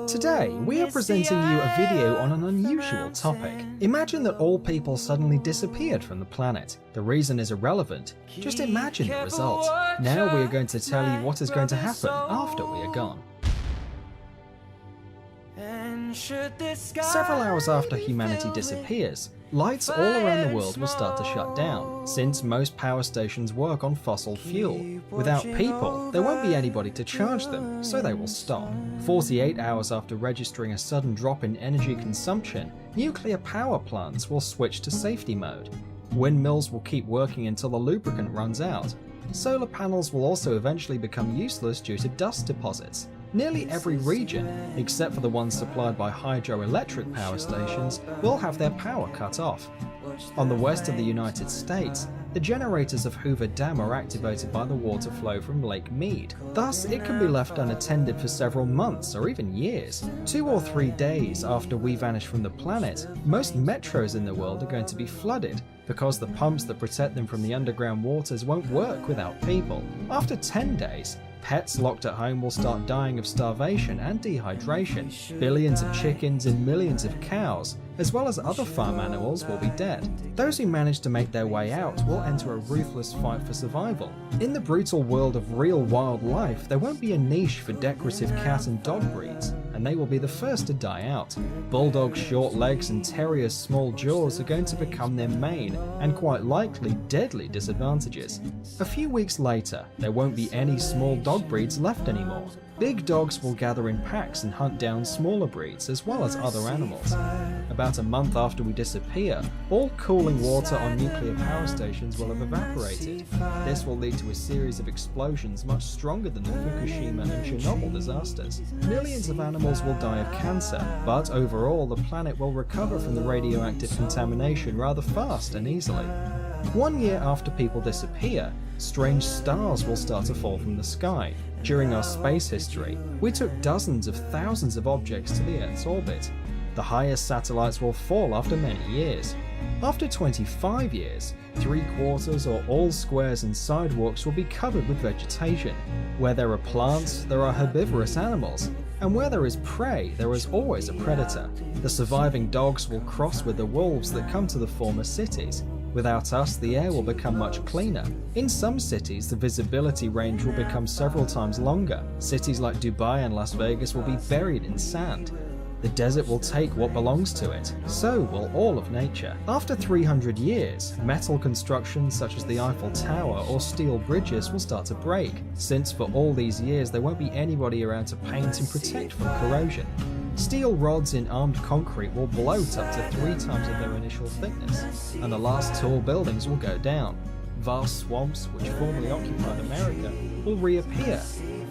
Today, we are presenting you a video on an unusual topic. Imagine that all people suddenly disappeared from the planet. The reason is irrelevant, just imagine the result. Now we are going to tell you what is going to happen after we are gone. Several hours after humanity disappears, lights all around the world will start to shut down, since most power stations work on fossil fuel. Without people, there won't be anybody to charge them, so they will stop. 48 hours after registering a sudden drop in energy consumption, nuclear power plants will switch to safety mode. Windmills will keep working until the lubricant runs out. Solar panels will also eventually become useless due to dust deposits. Nearly every region, except for the ones supplied by hydroelectric power stations, will have their power cut off. On the west of the United States, the generators of Hoover Dam are activated by the water flow from Lake Mead. Thus, it can be left unattended for several months or even years. 2 or 3 days after we vanish from the planet, most metros in the world are going to be flooded, because the pumps that protect them from the underground waters won't work without people. After 10 days, pets locked at home will start dying of starvation and dehydration. Billions of chickens and millions of cows, as well as other farm animals, will be dead. Those who manage to make their way out will enter a ruthless fight for survival. In the brutal world of real wildlife, there won't be a niche for decorative cat and dog breeds, and they will be the first to die out. Bulldogs' short legs and terriers' small jaws are going to become their main, and quite likely deadly, disadvantages. A few weeks later, there won't be any small dog breeds left anymore. Big dogs will gather in packs and hunt down smaller breeds as well as other animals. About a month after we disappear, all cooling water on nuclear power stations will have evaporated. This will lead to a series of explosions much stronger than the Fukushima and Chernobyl disasters. Millions of animals will die of cancer, but overall the planet will recover from the radioactive contamination rather fast and easily. 1 year after people disappear, strange stars will start to fall from the sky. During our space history, we took dozens of thousands of objects to the Earth's orbit. The highest satellites will fall after many years. After 25 years, 3/4 or all squares and sidewalks will be covered with vegetation. Where there are plants, there are herbivorous animals, and where there is prey, there is always a predator. The surviving dogs will cross with the wolves that come to the former cities. Without us, the air will become much cleaner. In some cities, the visibility range will become several times longer. Cities like Dubai and Las Vegas will be buried in sand. The desert will take what belongs to it. So will all of nature. After 300 years, metal constructions such as the Eiffel Tower or steel bridges will start to break, since for all these years there won't be anybody around to paint and protect from corrosion. Steel rods in armed concrete will bloat up to 3 times of their initial thickness, and the last tall buildings will go down. Vast swamps, which formerly occupied America, will reappear,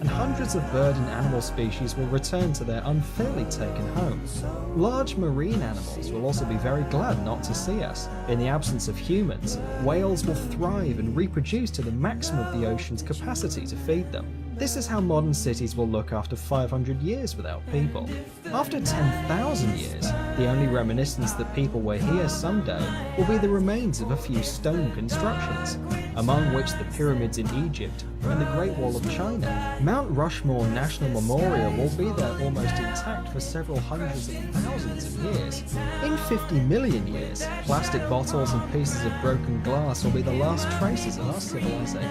and hundreds of bird and animal species will return to their unfairly taken homes. Large marine animals will also be very glad not to see us. In the absence of humans, whales will thrive and reproduce to the maximum of the ocean's capacity to feed them. This is how modern cities will look after 500 years without people. After 10,000 years, the only reminiscence that people were here someday will be the remains of a few stone constructions, among which the pyramids in Egypt and the Great Wall of China. Mount Rushmore National Memorial will be there almost intact for several hundreds of thousands of years. In 50 million years, plastic bottles and pieces of broken glass will be the last traces of our civilization.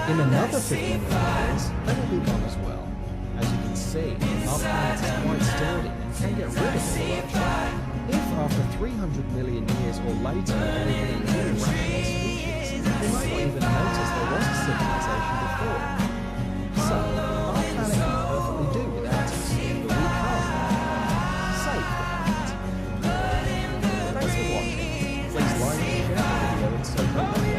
In another 50 million years, they will be gone as well. As you can see, our planet is quite sturdy and can get rid of corruption. If after 300 million years or later there are any new rational species, we might not even notice there was a civilization before. So, our planet can perfectly do without us, but we can't. Save the planet. Thanks for watching. Please like and share the video and subscribe.